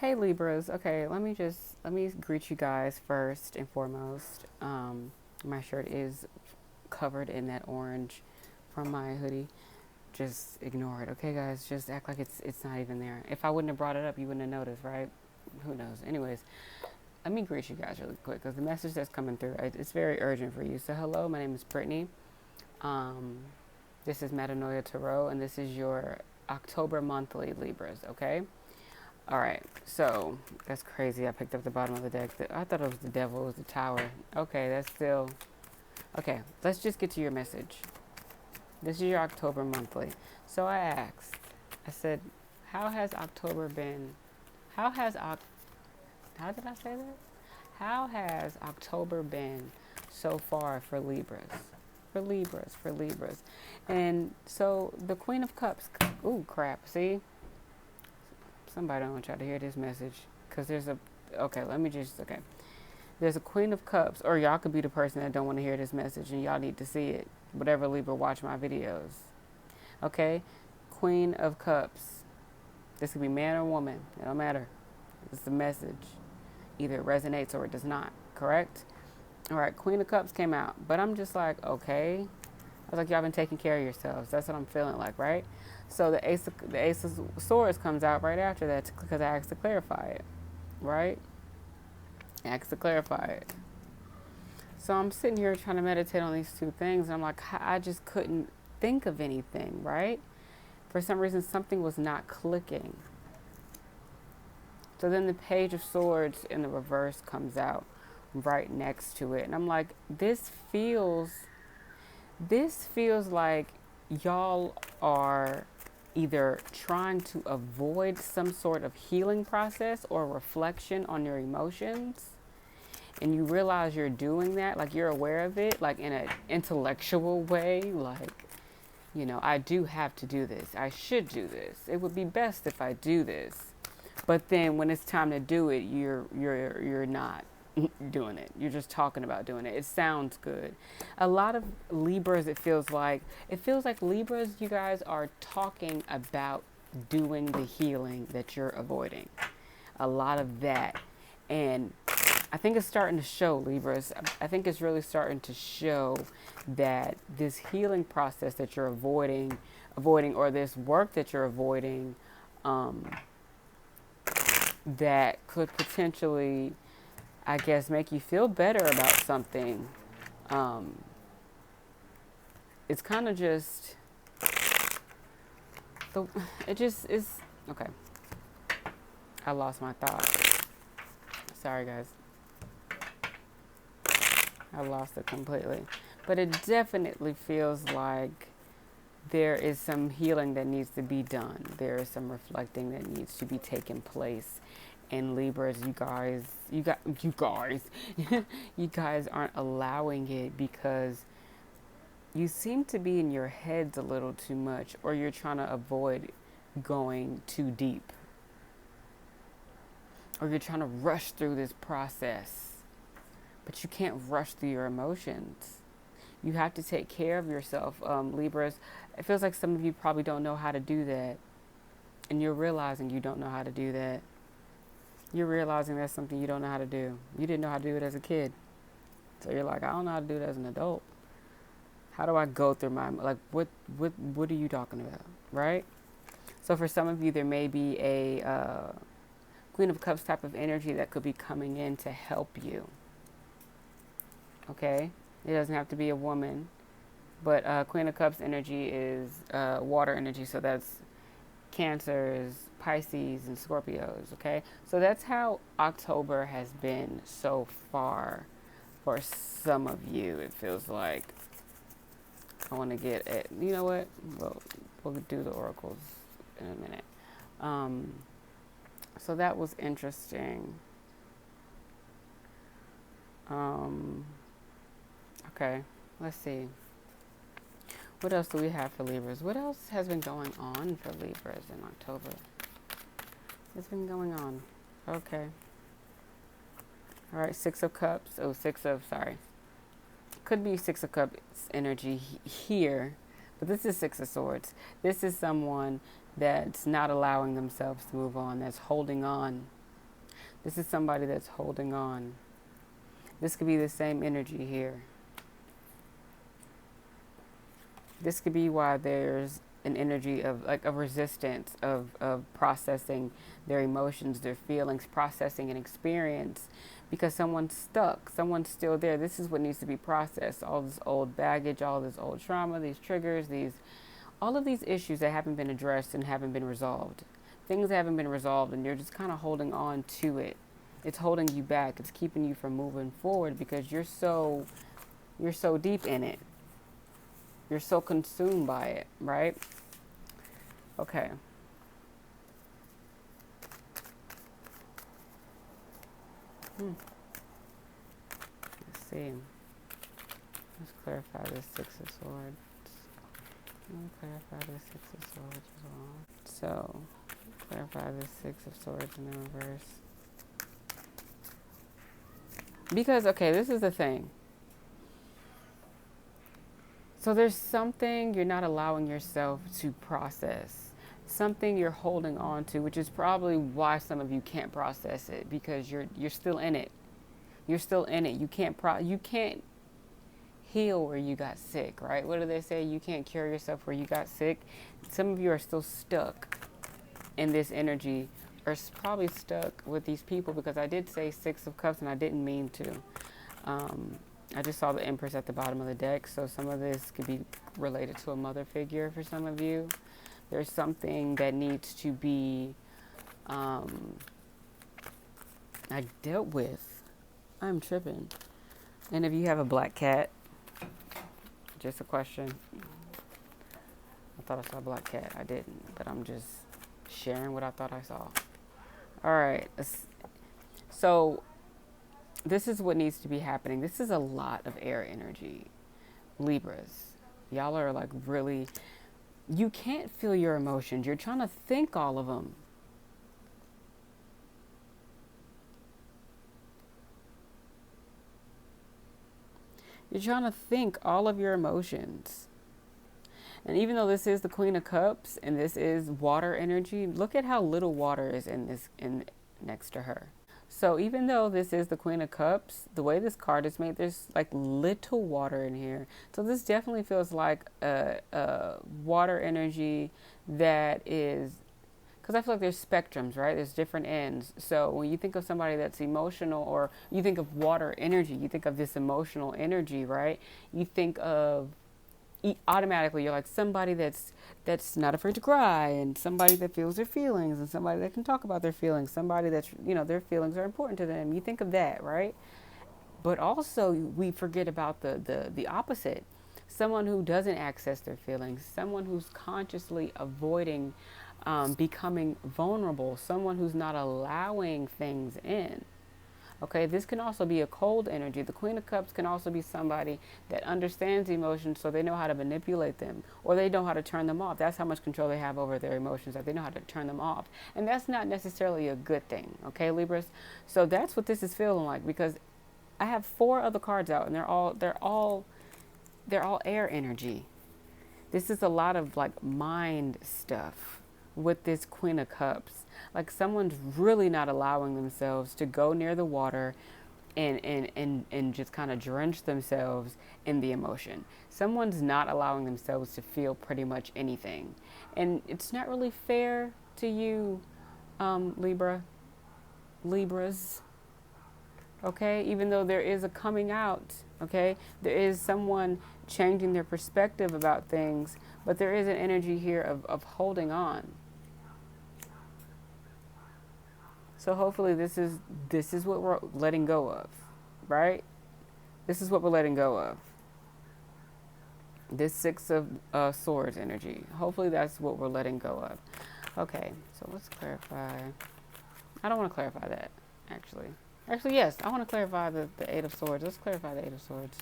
Hey Libras. Okay, let me greet you guys first and foremost. My shirt is covered in that orange from my hoodie. Just ignore it, okay, guys? Just act like it's not even there. If I wouldn't have brought it up, you wouldn't have noticed, right? Who knows? Anyways, let me greet you guys really quick because the message that's coming through it's very urgent for you. So hello, my name is Brittany. Um, this is Metanoia Tarot, and this is your October monthly Libras. Okay. All right, so that's crazy. I picked up the bottom of the deck. I thought it was the devil. It was the tower. Okay, that's still okay. Let's just get to your message. This is your October monthly. So I asked. I said, "How has October been? How has How did I say that? How has October been so far for Libras? For Libras, for Libras." And so the Queen of Cups. Ooh, crap. See, somebody don't try to hear this message because there's a okay let me just okay there's a Queen of Cups, or y'all could be the person that don't want to hear this message and y'all need to see it, whatever Libra watch my videos. Okay, Queen of Cups, this could be man or woman, it don't matter. It's the message, either it resonates or it does not, correct? All right, Queen of Cups came out, but I'm just like, okay. I was like, y'all been taking care of yourselves. That's what I'm feeling like, right? So the Ace of Swords comes out right after that because I asked to clarify it, right? I asked to clarify it. So I'm sitting here trying to meditate on these two things. And I'm like, I just couldn't think of anything, right? For some reason, something was not clicking. So then the Page of Swords in the reverse comes out right next to it. And I'm like, this feels like y'all are either trying to avoid some sort of healing process or reflection on your emotions, and you realize you're doing that, like you're aware of it, like in an intellectual way, like, I do have to do this, I should do this, it would be best if I do this. But then when it's time to do it, you're not doing it. You're just talking about doing it. It sounds good. A lot of Libras, it feels like Libras, you guys are talking about doing the healing that you're avoiding. A lot of that. And I think it's starting to show, Libras. I think it's really starting to show that this healing process that you're avoiding, or this work that you're avoiding, that could potentially, I guess, make you feel better about something. It's kind of just, it just is, okay. I lost my thought. Sorry, guys. I lost it completely. But it definitely feels like there is some healing that needs to be done. There is some reflecting that needs to be taken place. And Libras, you guys, you guys aren't allowing it because you seem to be in your heads a little too much, or you're trying to avoid going too deep, or you're trying to rush through this process, but you can't rush through your emotions. You have to take care of yourself, Libras. It feels like some of you probably don't know how to do that, and you're realizing you don't know how to do that. You're realizing that's something you don't know how to do. You didn't know how to do it as a kid. So you're like, I don't know how to do it as an adult. How do I go through what are you talking about, right? So for some of you, there may be a Queen of Cups type of energy that could be coming in to help you. Okay? It doesn't have to be a woman. But Queen of Cups energy is water energy, so that's Cancers, Pisces, and Scorpios, okay? So that's how October has been so far for some of you. It feels like I want to get it. You know what? We'll do the oracles in a minute. So that was interesting. Okay, let's see. What else do we have for Libras? What else has been going on for Libras in October? What's been going on? Okay. All right, Six of Cups. Sorry. Could be Six of Cups energy here, but this is Six of Swords. This is someone that's not allowing themselves to move on, that's holding on This is somebody that's holding on. This could be the same energy here. This could be why there's an energy of like a resistance of processing their emotions, their feelings, processing an experience, because someone's stuck, someone's still there. This is what needs to be processed. All this old baggage, all this old trauma, these triggers, all of these issues that haven't been addressed and haven't been resolved. Things that haven't been resolved and you're just kind of holding on to it. It's holding you back. It's keeping you from moving forward because you're so deep in it. You're so consumed by it, right? Okay. Let's see. Let's clarify this Six of Swords. Let me clarify this Six of Swords as well. So, clarify this Six of Swords in the reverse. Because, okay, this is the thing. So there's something you're not allowing yourself to process. Something you're holding on to, which is probably why some of you can't process it, because you're still in it. You're still in it. You can't heal where you got sick, right? What do they say? You can't cure yourself where you got sick. Some of you are still stuck in this energy, or probably stuck with these people, because I did say Six of Cups and I didn't mean to. I just saw the Empress at the bottom of the deck, so some of this could be related to a mother figure for some of you. There's something that needs to be dealt with. I'm tripping. And if you have a black cat, just a question. I thought I saw a black cat. I didn't, but I'm just sharing what I thought I saw. All right. So this is what needs to be happening. This is a lot of air energy. Libras, y'all are like really, you can't feel your emotions. You're trying to think all of them. You're trying to think all of your emotions. And even though this is the Queen of Cups and this is water energy, look at how little water is in next to her. So even though this is the Queen of Cups, the way this card is made, there's like little water in here. So this definitely feels like a water energy that is, because I feel like there's spectrums, right? There's different ends. So when you think of somebody that's emotional, or you think of water energy, you think of this emotional energy, right? You think of, automatically you're like somebody that's not afraid to cry, and somebody that feels their feelings, and somebody that can talk about their feelings, somebody that's, their feelings are important to them. You think of that, right? But also we forget about the opposite. Someone who doesn't access their feelings, someone who's consciously avoiding becoming vulnerable, someone who's not allowing things in. Okay, this can also be a cold energy. The Queen of Cups can also be somebody that understands emotions, so they know how to manipulate them, or they know how to turn them off. That's how much control they have over their emotions, that they know how to turn them off. And that's not necessarily a good thing, okay, Libras? So that's what this is feeling like, because I have 4 other cards out, and they're all air energy. This is a lot of like mind stuff with this Queen of Cups. Like someone's really not allowing themselves to go near the water and just kind of drench themselves in the emotion. Someone's not allowing themselves to feel pretty much anything. And it's not really fair to you, Libras. Okay, even though there is a coming out, okay, there is someone changing their perspective about things, but there is an energy here of holding on. So hopefully this is what we're letting go of, right? This is what we're letting go of. This Six of Swords energy. Hopefully that's what we're letting go of. Okay, so let's clarify. I don't want to clarify that, actually. Actually, yes, I want to clarify the Eight of Swords. Let's clarify the Eight of Swords.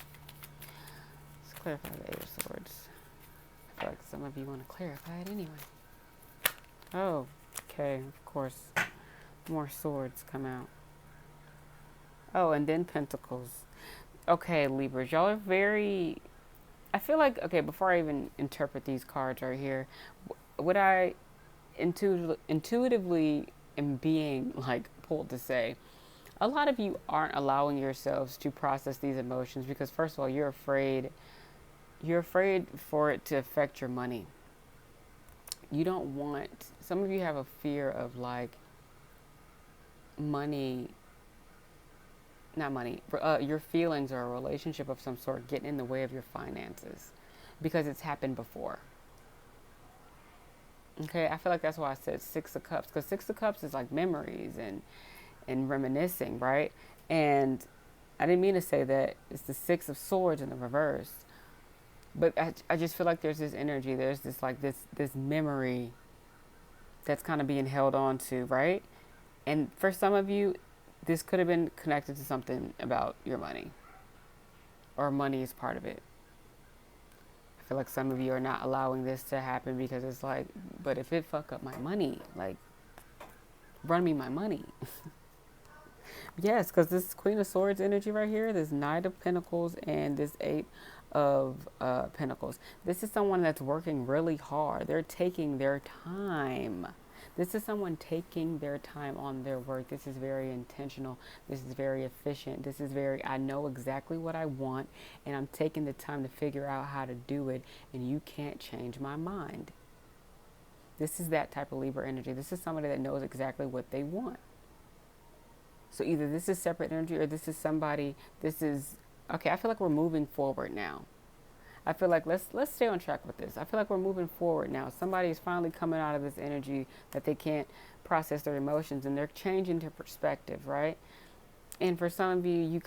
Let's clarify the Eight of Swords. I feel like some of you want to clarify it anyway. Oh, okay, of course. More swords come out. Oh, and then Pentacles. Okay, Libras, y'all are very, I feel like, okay, before I even interpret these cards right here, what I intuitively am being like pulled to say, a lot of you aren't allowing yourselves to process these emotions because first of all, you're afraid for it to affect your money. You don't want, some of you have a fear of like money, not money, your feelings or a relationship of some sort getting in the way of your finances because it's happened before. Okay, I feel like that's why I said Six of Cups, because Six of Cups is like memories and reminiscing, right? And I didn't mean to say that it's the Six of Swords in the reverse, but I just feel like there's this energy, there's this like this memory that's kind of being held on to, right? And for some of you, this could have been connected to something about your money, or money is part of it. I feel like some of you are not allowing this to happen because it's like, but if it fuck up my money, like, run me my money. Yes, because this Queen of Swords energy right here, this Knight of Pentacles and this Eight of Pentacles. This is someone that's working really hard. They're taking their time. This is someone taking their time on their work. This is very intentional. This is very efficient. This is very, I know exactly what I want and I'm taking the time to figure out how to do it, and you can't change my mind. This is that type of Libra energy. This is somebody that knows exactly what they want. So either this is separate energy or this is somebody, this is, okay, I feel like we're moving forward now. I feel like let's stay on track with this. I feel like we're moving forward now. Somebody is finally coming out of this energy that they can't process their emotions and they're changing their perspective, right? And for some of you,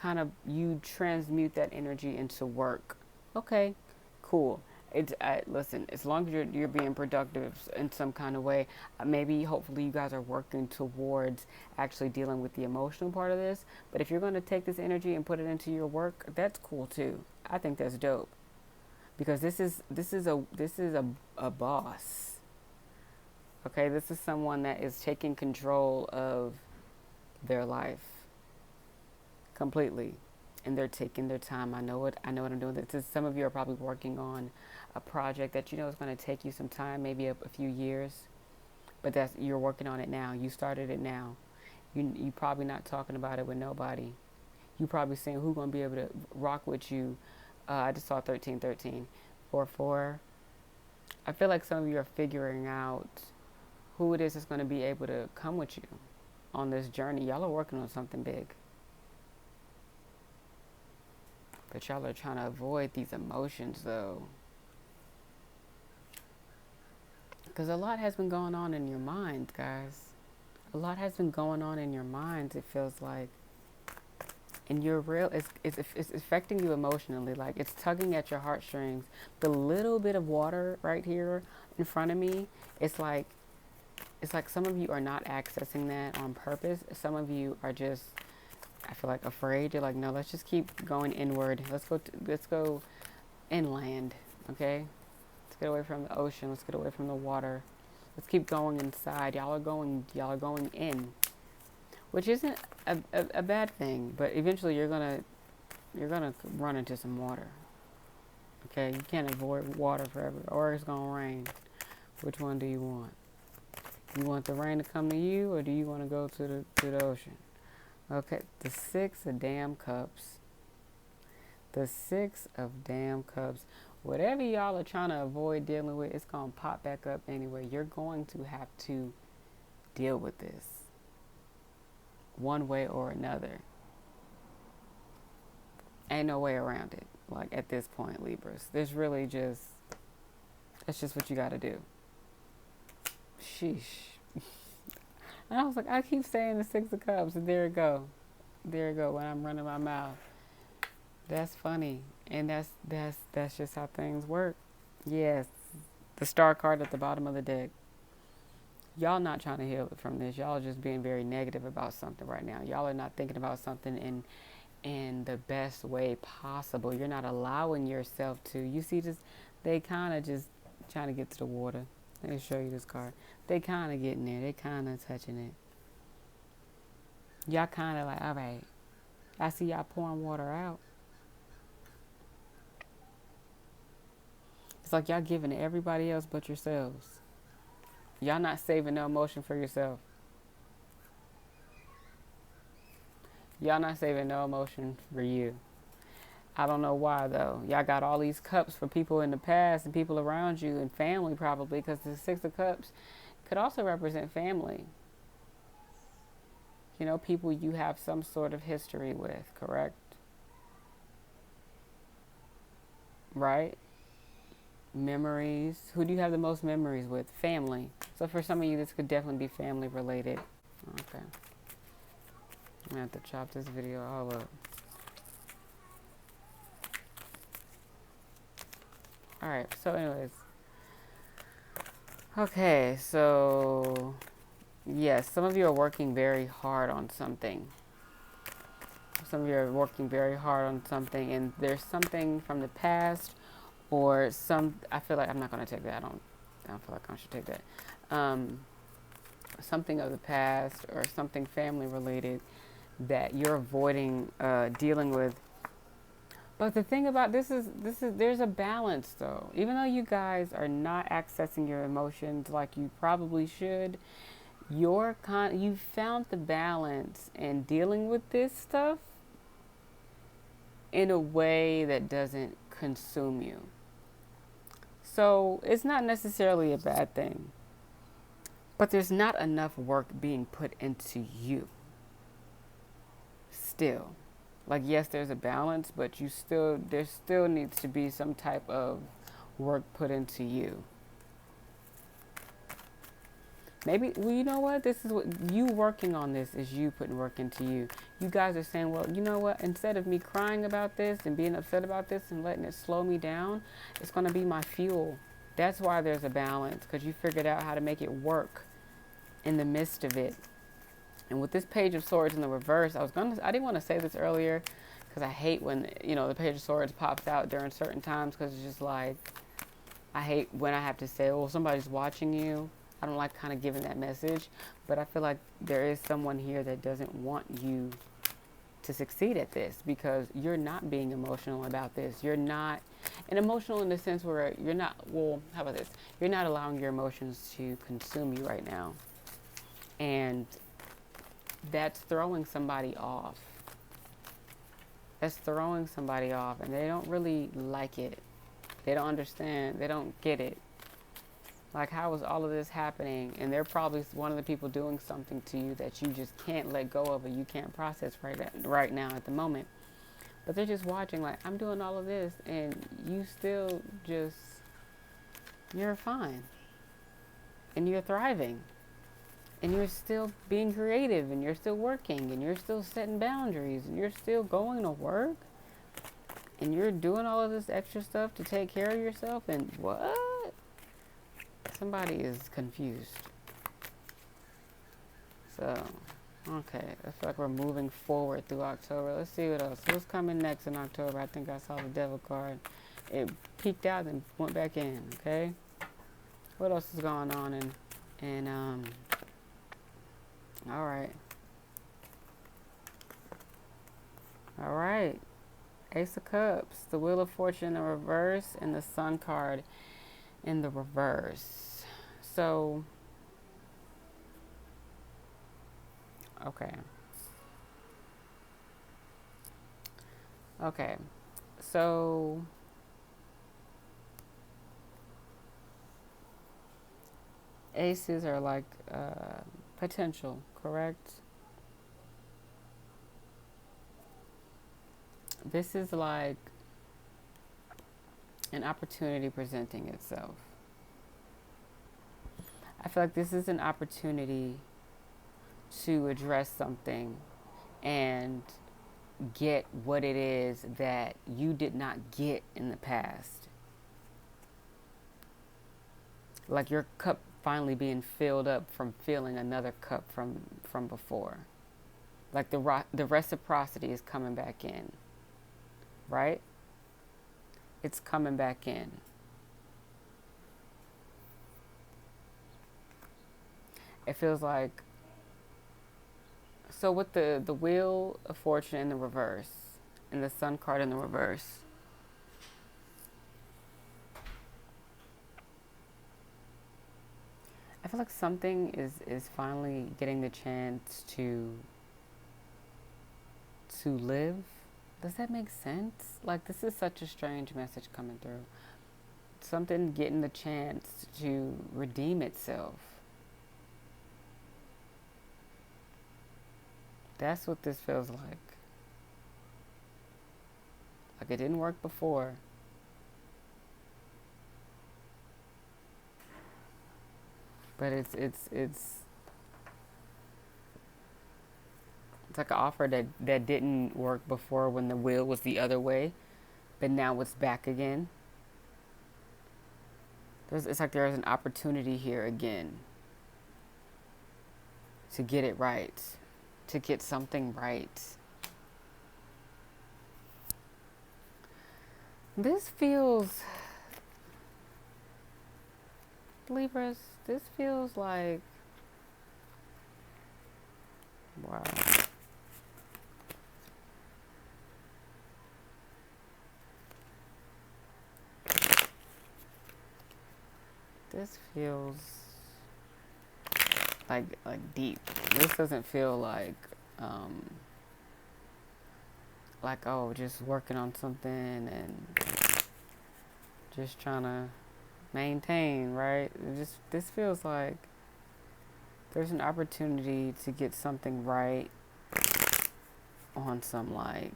you transmute that energy into work. Okay, cool. Listen, as long as you're being productive in some kind of way, maybe hopefully you guys are working towards actually dealing with the emotional part of this. But if you're going to take this energy and put it into your work, that's cool too. I think that's dope because this is a boss. Okay, this is someone that is taking control of their life completely, and they're taking their time. I know what I'm doing. This is, some of you are probably working on a project that you know is going to take you some time, maybe a few years, but you're working on it now. You started it now. You probably not talking about it with nobody. You probably saying who's going to be able to rock with you. I just saw 1313 4 I feel like some of you are figuring out who it is that's going to be able to come with you on this journey. Y'all are working on something big. But y'all are trying to avoid these emotions, though. Because a lot has been going on in your mind, guys. A lot has been going on in your mind, it feels like. And you're real, it's affecting you emotionally. Like, it's tugging at your heartstrings. The little bit of water right here in front of me, it's like some of you are not accessing that on purpose. Some of you are just, I feel like, afraid. You're like, no, let's just keep going inward. Let's go inland, okay? Let's get away from the ocean. Let's get away from the water. Let's keep going inside. Y'all are going in, which isn't a bad thing. But eventually, you're gonna run into some water. Okay, you can't avoid water forever, or it's gonna rain. Which one do you want? You want the rain to come to you, or do you want to go to the ocean? Okay, the Six of Damn Cups. The Six of Damn Cups. Whatever y'all are trying to avoid dealing with, it's going to pop back up anyway. You're going to have to deal with this one way or another. Ain't no way around it. Like, at this point, Libras. That's just what you got to do. Sheesh. And I was like, I keep saying the Six of Cups, and there it go. There it go when I'm running my mouth. That's funny. And that's just how things work. Yes. The Star card at the bottom of the deck. Y'all not trying to heal from this. Y'all are just being very negative about something right now. Y'all are not thinking about something in the best way possible. You're not allowing yourself to. You see this, they kind of just trying to get to the water. Let me show you this card. They kind of getting there. They kind of touching it. Y'all kind of like, all right. I see y'all pouring water out. It's like y'all giving to everybody else but yourselves. Y'all not saving no emotion for yourself. Y'all not saving no emotion for you. I don't know why though. Y'all got all these cups for people in the past and people around you and family probably, because the Six of Cups could also represent family. You know, people you have some sort of history with, correct? Right? Memories. Who do you have the most memories with? Family. So for some of you, this could definitely be family related. Okay. I'm gonna have to chop this video all up. Alright, so anyways. Okay, so yes, some of you are working very hard on something. Some of you are working very hard on something, and there's something from the past, or some. I feel like I'm not gonna take that. I don't feel like I should take that. Something of the past or something family related that you're avoiding dealing with. But the thing about this is there's a balance though. Even though you guys are not accessing your emotions like you probably should, you found the balance in dealing with this stuff in a way that doesn't consume you. So it's not necessarily a bad thing, but there's not enough work being put into you still. Like, yes, there's a balance, but there still needs to be some type of work put into you. Maybe, well, you know what? This is what you working on this is you putting work into you. You guys are saying, well, you know what? Instead of me crying about this and being upset about this and letting it slow me down, it's going to be my fuel. That's why there's a balance, because you figured out how to make it work in the midst of it. And with this Page of Swords in the reverse, I didn't want to say this earlier because I hate when, the Page of Swords pops out during certain times, because it's just like, I hate when I have to say, well, somebody's watching you. I don't like kind of giving that message, but I feel like there is someone here that doesn't want you to succeed at this, because you're not being emotional about this. You're not, and emotional in the sense where you're not, well, how about this? You're not allowing your emotions to consume you right now. And that's throwing somebody off. That's throwing somebody off, and they don't really like it. They don't understand. They don't get it. Like, how is all of this happening? And they're probably one of the people doing something to you that you just can't let go of, or you can't process right now at the moment. But they're just watching, like, I'm doing all of this, and you still just, you're fine. And you're thriving. And you're still being creative, and you're still working, and you're still setting boundaries, and you're still going to work, and you're doing all of this extra stuff to take care of yourself. And what? Somebody is confused. So, okay, I feel like we're moving forward through October. Let's see what else. What's coming next in October? I think I saw the Devil card. It peeked out and went back in. Okay. What else is going on? All right. All right. Ace of Cups, the Wheel of Fortune in the reverse, and the Sun card in the reverse. So, okay. Okay. So, aces are like potential, correct? This is like an opportunity presenting itself. I feel like this is an opportunity to address something and get what it is that you did not get in the past. Like your cup finally being filled up from filling another cup from before. Like the reciprocity is coming back in, right? It's coming back in. It feels like, so with the Wheel of Fortune in the reverse and the Sun card in the reverse, I feel like something is finally getting the chance to to live. Does that make sense? Like, this is such a strange message coming through. Something getting the chance to redeem itself. That's what this feels like. Like, it didn't work before. But it's like an offer that didn't work before when the wheel was the other way, but now it's back again. It's like there's an opportunity here again to get it right, to get something right. This feels, Libras, this feels like, wow. This feels like deep. This doesn't feel like oh, just working on something and just trying to maintain, right? This feels like there's an opportunity to get something right on some like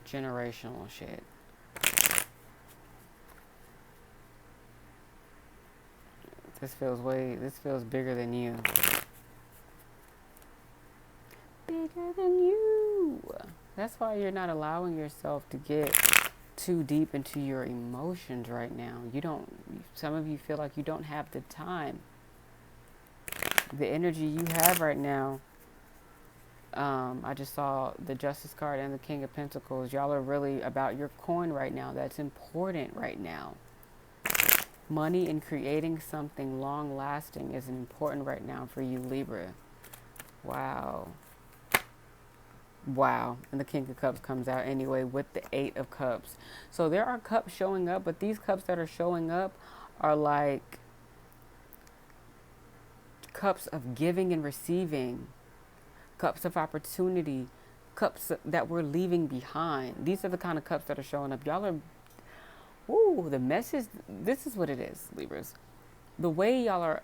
generational shit. This feels bigger than you. Bigger than you. That's why you're not allowing yourself to get too deep into your emotions right now. Some of you feel like you don't have the time. The energy you have right now, I just saw the Justice card and the King of Pentacles. Y'all are really about your coin right now. That's important right now. Money and creating something long-lasting is important right now for you, Libra. Wow. Wow. And the King of Cups comes out anyway with the 8 of Cups. So there are cups showing up, but these cups that are showing up are like cups of giving and receiving, cups of opportunity, cups that we're leaving behind. These are the kind of cups that are showing up. Y'all are, ooh, the message, this is what it is, Libras. The way y'all are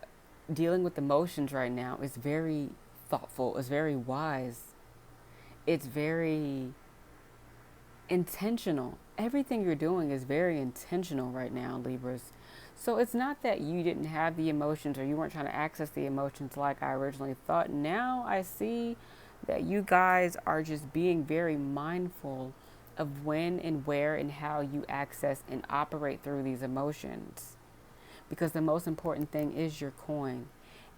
dealing with emotions right now is very thoughtful, it's very wise, it's very intentional. Everything you're doing is very intentional right now, Libras. So it's not that you didn't have the emotions or you weren't trying to access the emotions like I originally thought. Now I see that you guys are just being very mindful of when and where and how you access and operate through these emotions. Because the most important thing is your coin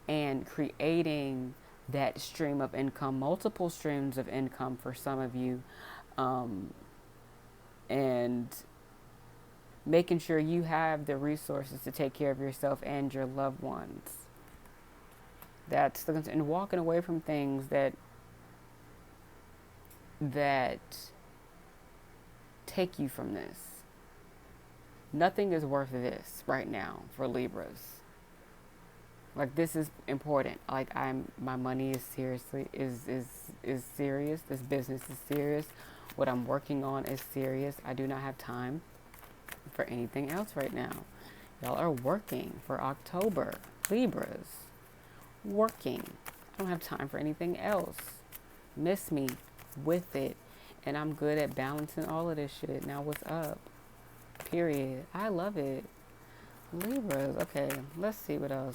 and creating that stream of income, multiple streams of income for some of you, and making sure you have the resources to take care of yourself and your loved ones. That's the concern. And walking away from things that take you from this. Nothing is worth this right now for Libras. Like, this is important. Like, my money is serious. This business is serious. What I'm working on is serious. I do not have time for anything else right now. Y'all are working for October. Libras. Working. I don't have time for anything else. Miss me with it. And I'm good at balancing all of this shit. Now what's up? Period. I love it. Libras. Okay, let's see what else.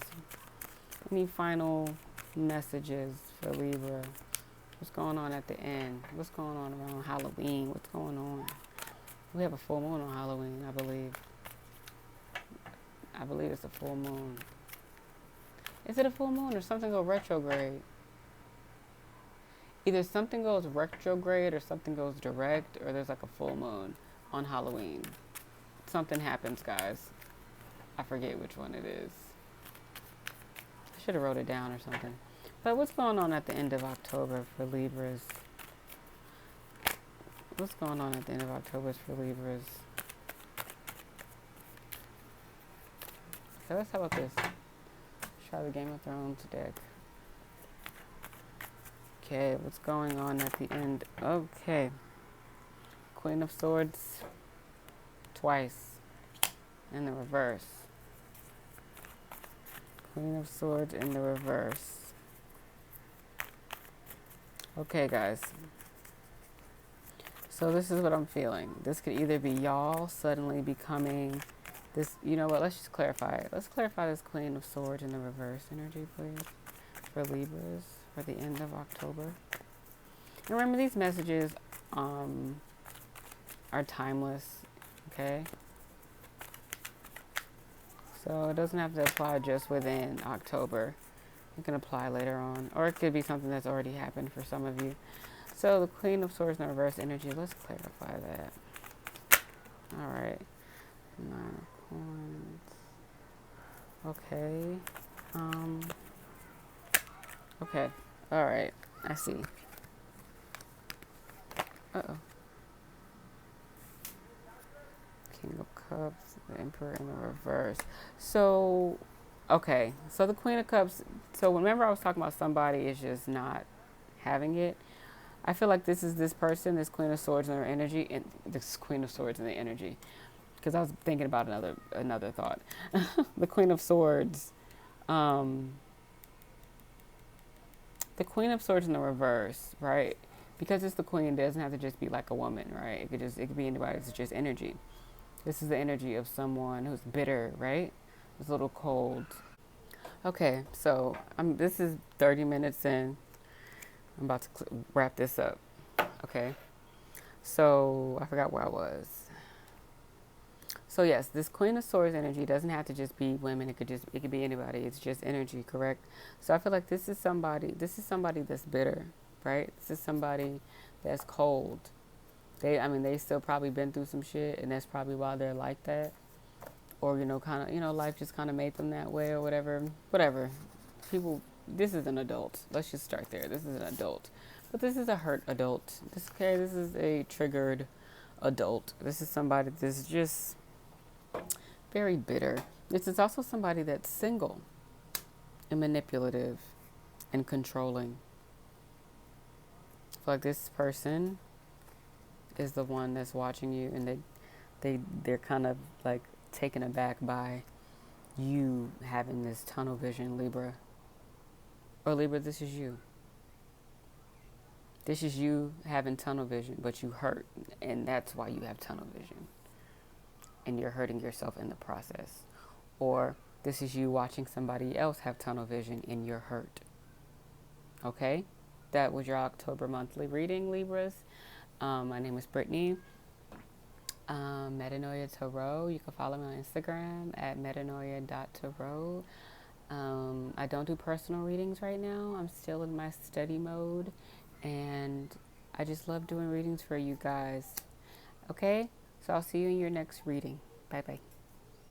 Any final messages for Libra? What's going on at the end? What's going on around Halloween? What's going on? We have a full moon on Halloween, I believe. I believe it's a full moon. Is it a full moon or something go retrograde? Either something goes retrograde or something goes direct, or there's like a full moon on Halloween. Something happens, guys. I forget which one it is. I should have wrote it down or something. But what's going on at the end of October for Libras? What's going on at the end of October for Libras? So how about this? Let's try the Game of Thrones deck. Okay, what's going on at the end? Okay. Queen of Swords twice in the reverse. Queen of Swords in the reverse. Okay, guys. So this is what I'm feeling. This could either be y'all suddenly becoming this. You know what? Let's just clarify it. Let's clarify this Queen of Swords in the reverse energy, please, for Libras for the end of October. And remember, these messages are timeless. Okay. So it doesn't have to apply just within October. It can apply later on. Or it could be something that's already happened for some of you. So the Queen of Swords in reverse energy, let's clarify that. Alright. 9 of Coins. Okay. Okay. Alright. I see. Uh-oh. King of Cups, the Emperor in the reverse. So, okay. So the Queen of Cups. So remember I was talking about somebody is just not having it. I feel like this is this person, this Queen of Swords in their energy, and this Queen of Swords in the energy. Because I was thinking about another thought. The Queen of Swords. The Queen of Swords in the reverse, right? Because it's the Queen, it doesn't have to just be like a woman, right? It could be anybody. It's just energy. This is the energy of someone who's bitter, right? It's a little cold. Okay, so this is 30 minutes in. I'm about to wrap this up. Okay. So I forgot where I was. So yes, this Queen of Swords energy doesn't have to just be women. It could be anybody. It's just energy, correct? So I feel like this is somebody that's bitter, right? This is somebody that's cold. They still probably been through some shit, and that's probably why they're like that. Or, life just kind of made them that way or whatever. Whatever. This is an adult. Let's just start there. This is an adult. But this is a hurt adult. This is a triggered adult. This is somebody that's just very bitter. This is also somebody that's single and manipulative and controlling. I feel like this person is the one that's watching you, and they're kind of like taken aback by you having this tunnel vision, Libra. Or Libra, this is you. This is you having tunnel vision, but you hurt, and that's why you have tunnel vision. And you're hurting yourself in the process. Or this is you watching somebody else have tunnel vision and you're hurt. Okay? That was your October monthly reading, Libras. My name is Brittany. Metanoia Tarot. You can follow me on Instagram at metanoia.tarot. I don't do personal readings right now. I'm still in my study mode. And I just love doing readings for you guys. Okay? So I'll see you in your next reading. Bye-bye.